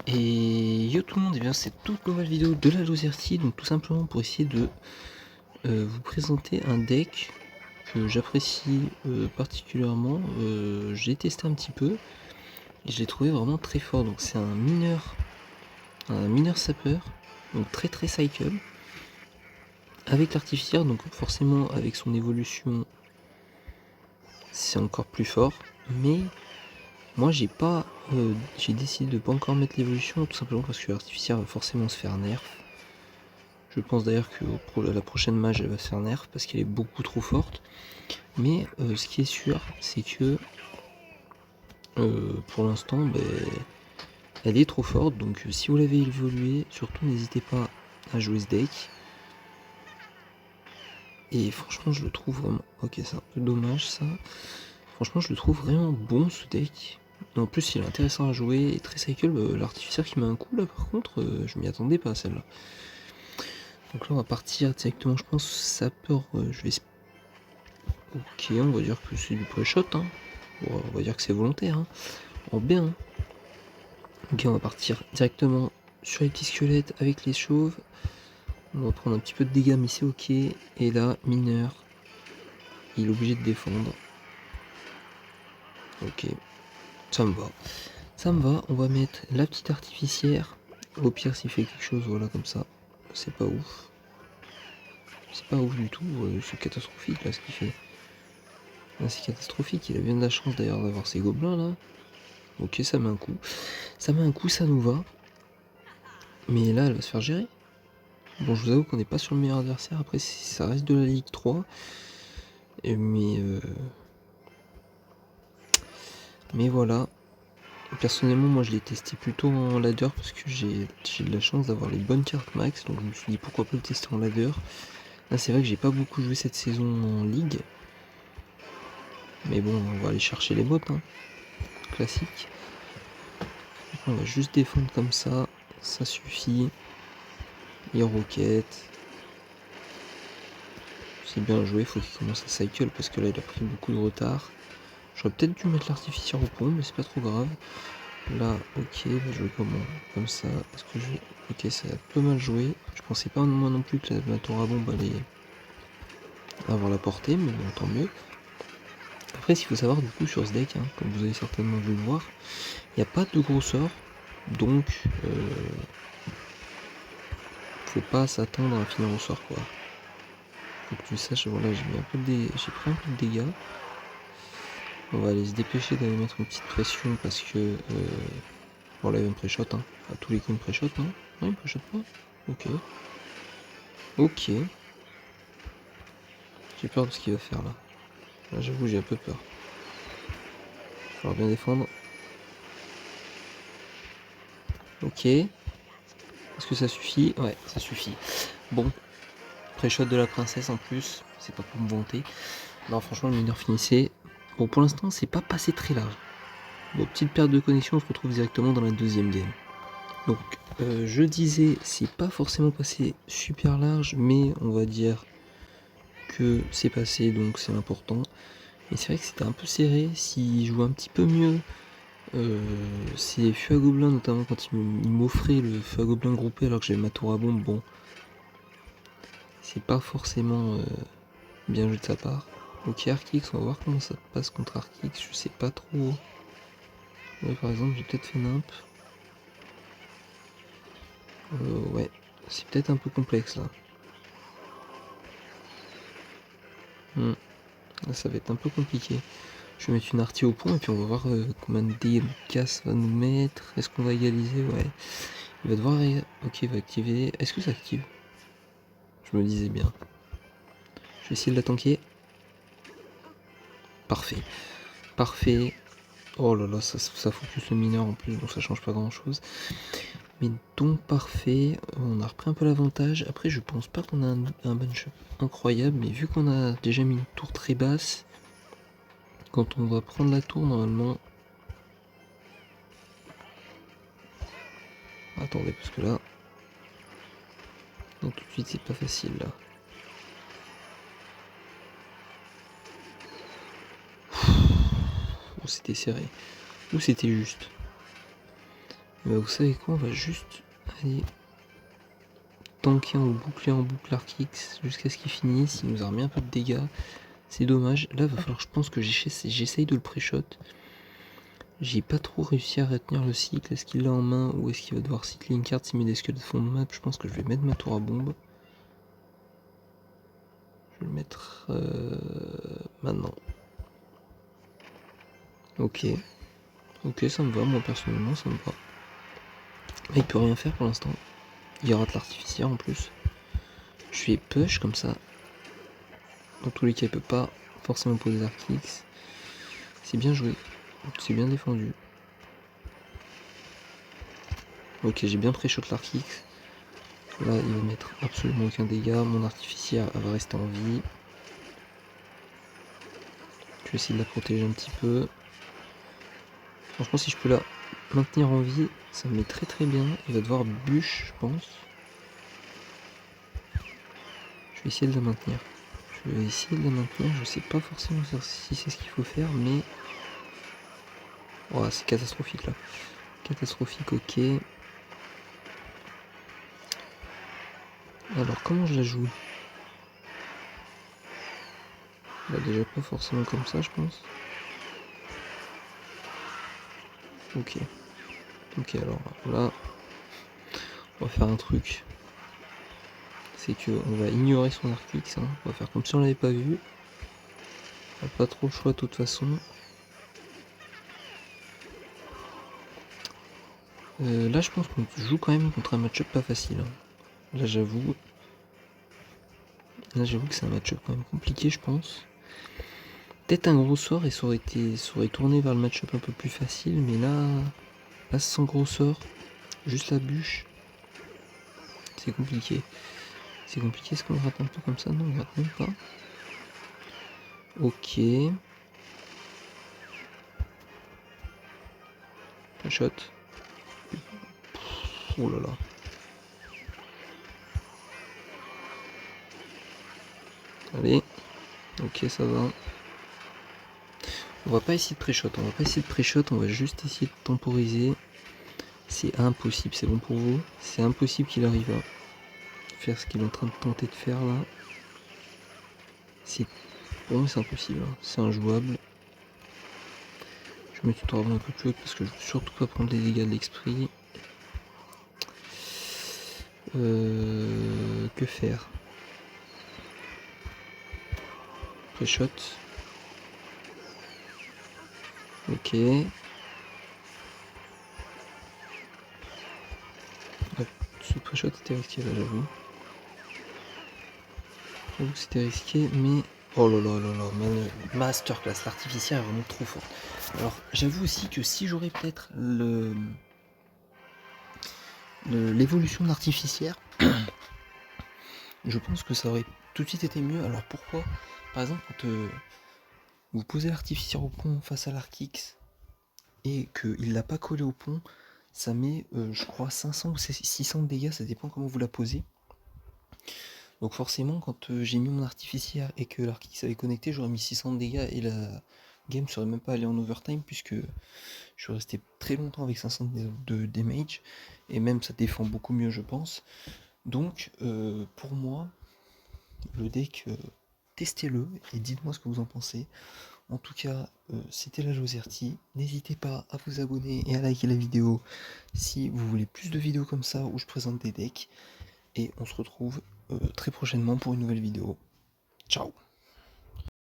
Et yo tout le monde, et bien c'est toute nouvelle vidéo de la Lozerty, donc tout simplement pour essayer de vous présenter un deck que j'apprécie particulièrement. J'ai testé un petit peu et je l'ai trouvé vraiment très fort. Donc c'est un mineur sapeur, donc très cycle, avec l'artificière, donc forcément avec son évolution c'est encore plus fort, mais moi j'ai décidé de pas encore mettre l'évolution tout simplement parce que l'artificière va forcément se faire nerf. Je pense d'ailleurs que la prochaine mage elle va se faire nerf parce qu'elle est beaucoup trop forte. Mais ce qui est sûr, c'est que pour l'instant, elle est trop forte. Donc si vous l'avez évolué, surtout n'hésitez pas à jouer ce deck. Et franchement, je le trouve vraiment... Ok, c'est un peu dommage ça. Franchement, je le trouve vraiment bon ce deck. Et en plus, il est intéressant à jouer. Et très cycle, l'artificière qui met un coup là, par contre, je m'y attendais pas à celle-là. Donc là, on va partir directement, je pense, sapeur. Je vais... Ok, on va dire que c'est du pré-shot. Hein. Bon, on va dire que c'est volontaire. Hein. En bien. Hein. Ok, on va partir directement sur les petits squelettes avec les chauves. On va prendre un petit peu de dégâts, mais c'est ok. Et là, mineur, il est obligé de défendre. Ok, ça me va. Ça me va, on va mettre la petite artificière. Au pire, s'il fait quelque chose, voilà, comme ça. C'est pas ouf. C'est pas ouf du tout, c'est catastrophique là ce qu'il fait. Là, c'est catastrophique, il a bien de la chance d'ailleurs d'avoir ces gobelins là. Ok, ça met un coup. Ça met un coup, ça nous va. Mais là, elle va se faire gérer. Bon, je vous avoue qu'on n'est pas sur le meilleur adversaire. Après, ça reste de la Ligue 3. Mais voilà. Personnellement, moi je l'ai testé plutôt en ladder parce que j'ai de la chance d'avoir les bonnes cartes max. Donc je me suis dit pourquoi pas le tester en ladder. Là, c'est vrai que j'ai pas beaucoup joué cette saison en ligue. Mais bon, on va aller chercher les bottes. Hein. Classique. On va juste défendre comme ça. Ça suffit. Il roquette. C'est bien joué, faut qu'il commence à cycle parce que là il a pris beaucoup de retard. J'aurais peut-être dû mettre l'artificier au pont, mais c'est pas trop grave. Là, ok, va jouer comme ça. Est-ce que j'ai... Ok, ça a peu mal joué. Je pensais pas moi non plus que la tour à bombe allait avoir la portée, mais bon, tant mieux. Après, s'il faut savoir du coup sur ce deck, hein, comme vous avez certainement dû le voir, il n'y a pas de gros sorts, donc faut pas s'attendre à finir au sort quoi. Faut que tu saches, voilà, j'ai pris un peu de dégâts. On va aller se dépêcher d'aller mettre une petite pression parce que bon là il va me pré-shot, hein. À tous les coups il me pré-shot, non? Non, il me pré-shot pas. Ok. Ok. J'ai peur de ce qu'il va faire là. Là j'avoue j'ai un peu peur. Il va falloir bien défendre. Ok. Est-ce que ça suffit? Ouais, ça suffit. Bon. Pré-shot de la princesse en plus. C'est pas pour me vanter. Non franchement le mineur finissait. Bon pour l'instant c'est pas passé très large. Bon petite perte de connexion, on se retrouve directement dans la deuxième game. Donc je disais c'est pas forcément passé super large, mais on va dire que c'est passé, donc c'est important. Et c'est vrai que c'était un peu serré. S'il jouait un petit peu mieux, c'est feu à gobelin, notamment quand il m'offrait le feu à gobelin groupé alors que j'avais ma tour à bombe, bon, c'est pas forcément bien joué de sa part. Ok, Arkix, on va voir comment ça passe contre Arkix, je sais pas trop. Ouais, par exemple, j'ai peut-être fait nimp. Ouais, c'est peut-être un peu complexe là. Là, ça va être un peu compliqué. Je vais mettre une artie au pont et puis on va voir combien de dégâts de casse va nous mettre. Est-ce qu'on va égaliser? Ouais. Il va devoir... Ok, il va activer. Est-ce que ça active? Je me disais bien. Je vais essayer de la tanker. Parfait. Parfait. Oh là là, ça focus le mineur en plus, donc ça change pas grand chose. Mais donc parfait, on a repris un peu l'avantage. Après je pense pas qu'on a un bunch incroyable, mais vu qu'on a déjà mis une tour très basse, quand on va prendre la tour normalement... Attendez, parce que là... Donc tout de suite c'est pas facile là. Ou c'était serré. Ou c'était juste. Bah, vous savez quoi, on va juste aller tanker en boucle Arc-X jusqu'à ce qu'il finisse. Il nous a remis un peu de dégâts. C'est dommage. Là, va falloir, je pense que j'essaye de le pré-shot. J'ai pas trop réussi à retenir le cycle. Est-ce qu'il l'a en main ou est-ce qu'il va devoir cycler une carte s'il met des squelettes de fond de map? Je pense que je vais mettre ma tour à bombe. Je vais le mettre maintenant. Ok. Ok, ça me va. Moi, personnellement, ça me va. Là, il peut rien faire pour l'instant. Il rate l'artificière en plus. Je vais push comme ça. Dans tous les cas, il peut pas forcément poser Arc-X. C'est bien joué. C'est bien défendu. Ok, j'ai bien pré-shot l'Arc-X. Là, il va mettre absolument aucun dégât. Mon artificière va rester en vie. Je vais essayer de la protéger un petit peu. Franchement, si je peux la maintenir en vie, ça me met très très bien. Il va devoir bûche, je pense. Je vais essayer de la maintenir. Je sais pas forcément si c'est ce qu'il faut faire, mais... Oh, c'est catastrophique là. Catastrophique, ok. Alors, comment je la joue? Bah, déjà pas forcément comme ça, je pense. Ok. Ok, alors là, on va faire un truc. C'est que on va ignorer son Arc-X. Hein. On va faire comme si on l'avait pas vu. On n'a pas trop le choix de toute façon. Là, je pense qu'on joue quand même contre un match-up pas facile. Hein. Là, j'avoue. Là, j'avoue que c'est un match-up quand même compliqué, je pense. Peut-être un gros sort et ça aurait tourné vers le match-up un peu plus facile, mais là sans gros sort, juste la bûche, c'est compliqué. C'est compliqué, est-ce qu'on rate un peu comme ça? Non, on rate même pas. Ok. Un shot. Oh là là. Allez. Ok, ça va. On va pas essayer de pré-shot, on va juste essayer de temporiser. C'est impossible, c'est bon pour vous. C'est impossible qu'il arrive à faire ce qu'il est en train de tenter de faire là. Pour moi c'est impossible, hein. C'est injouable. Je vais mettre une tour un peu plus haute parce que je veux surtout pas prendre les dégâts de l'esprit. Que faire? Pré-shot. Ok. Ouais, ce pré-shot était risqué là, j'avoue. J'avoue que c'était risqué, mais... Oh là là là là, masterclass, l'artificiel est vraiment trop fort. Alors, j'avoue aussi que si j'aurais peut-être l'évolution de l'artificière, je pense que ça aurait tout de suite été mieux. Alors pourquoi? Par exemple, quand vous posez l'artificière au pont face à l'Arc-X et qu'il l'a pas collé au pont, ça met, je crois, 500 ou 600 de dégâts, ça dépend comment vous la posez. Donc forcément, quand j'ai mis mon artificière et que l'Arc-X avait connecté, j'aurais mis 600 de dégâts et la game serait même pas allée en overtime puisque je suis resté très longtemps avec 500 de damage et même ça défend beaucoup mieux, je pense. Donc pour moi, le deck, testez-le et dites-moi ce que vous en pensez. En tout cas, c'était la Joserty. N'hésitez pas à vous abonner et à liker la vidéo si vous voulez plus de vidéos comme ça où je présente des decks. Et on se retrouve très prochainement pour une nouvelle vidéo. Ciao!